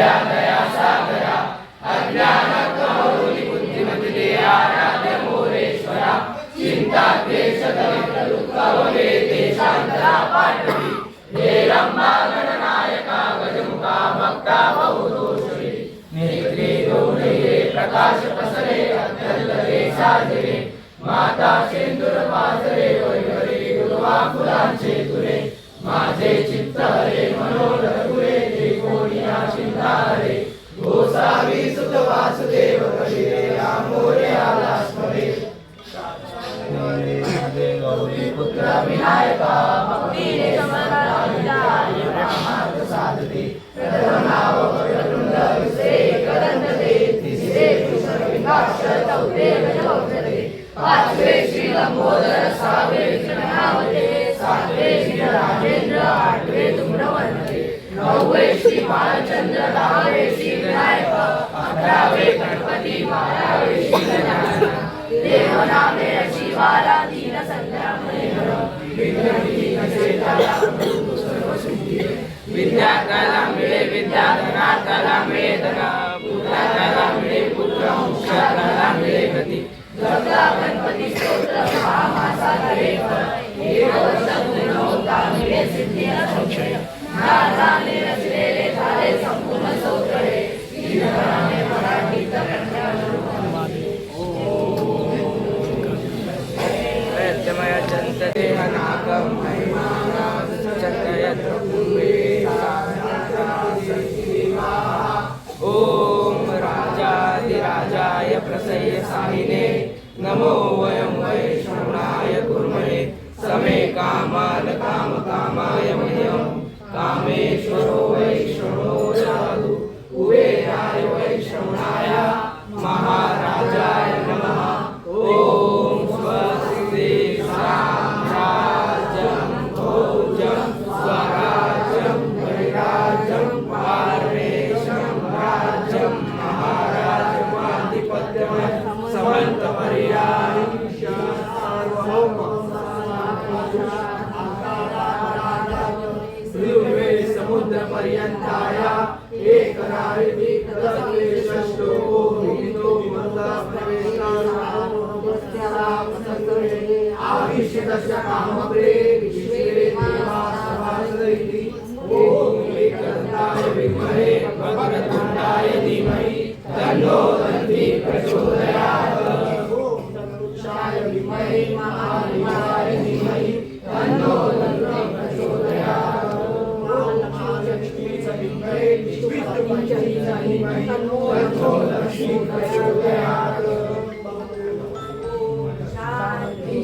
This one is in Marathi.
विद्या दया सागरा अज्ञानकमौली बुद्धिमती आराध्य मोरेश्वरा चिंता क्लेश दरिद्र दुःख वगे देशांतरा पाठवी हे रंभा गणनायका गजमुखा भक्ता बहुदोषी नेत्रे दोनये प्रकाश पसरे अत्यंत देशाजरे माता शेंदूर पाजरे वैवरे गुरुवा फुलांचे तुरे माझे चित्त हरे मनोरथ पुरे ते कोणिया चिंता हरे गोसावी सुत वासुदेव कलिरे आमोरे आला स्मरे गौरी पुत्र विनायका भक्तीने समाधान साधते प्रथम नाव वक्रतुंड विसे एकदंतते तिसरे कृष्ण विकास चौथे गजवक्त्रते पाचवे श्री लंबोदर सहावे विष्णुनामते सातवे श्री राजेंद्र आठवे धूम्रवर्णते नववे श्री बालचंद्र दहावे श्री विनायक अकरावे गणपती बारावे श्री गजानन देवनामे शिवाला दीन संग्रामे विद्या त्याला मिळे विद्या धना त्याला मिळे धन पुत्र त्याला मिळे पुत्र मोक्ष त्याला मिळे गती गंगा गणपती स्तोत्र महामासा दरेक हे वर्ष पूर्ण होता मिळे सिद्धी संशय नाराने रचलेले झाले संपूर्ण स्तोत्र हे श्रीधराने मराठी प्रत्यमय चंतते अनागम महिमानाद चंतयत्र पूर्वे ओम राजाधिराजाय प्रसह्य साहिने नमो वयं वै श्रवणाय कुर्महे समे कामान् कामकामाय मह्यं कामेश्वरो वै श्रवणो साधु कुबेराय वै श्रवणाय महाराजाय नमः ओम स्वस्ति साम्राज्यं भोजं स्वराज्यं वैराज्यं पारमेशं राज्यं महाराजमाधिपत्यं समन्तपर्यायं पृथ्वी समुद्रपर्यन्ताय एकरायति तदक्लेशश्लोको हिन्दो आविष्यतस्य कामप्रे विश्वे देवाः सभासदैति ओम एकदन्ताय विद्महे वक्रतुण्डाय धीमहि तन्नो दन्ति प्रचोदयात् ओम तत्पुरुषाय विद्महे महादेवाय धीमहि तन्नो दन्ति प्रचोदयात् ओम महालक्ष्मी विद्महे विष्णुपत्नी धीमहि तन्नो लक्ष्मी प्रचोदयात् शांति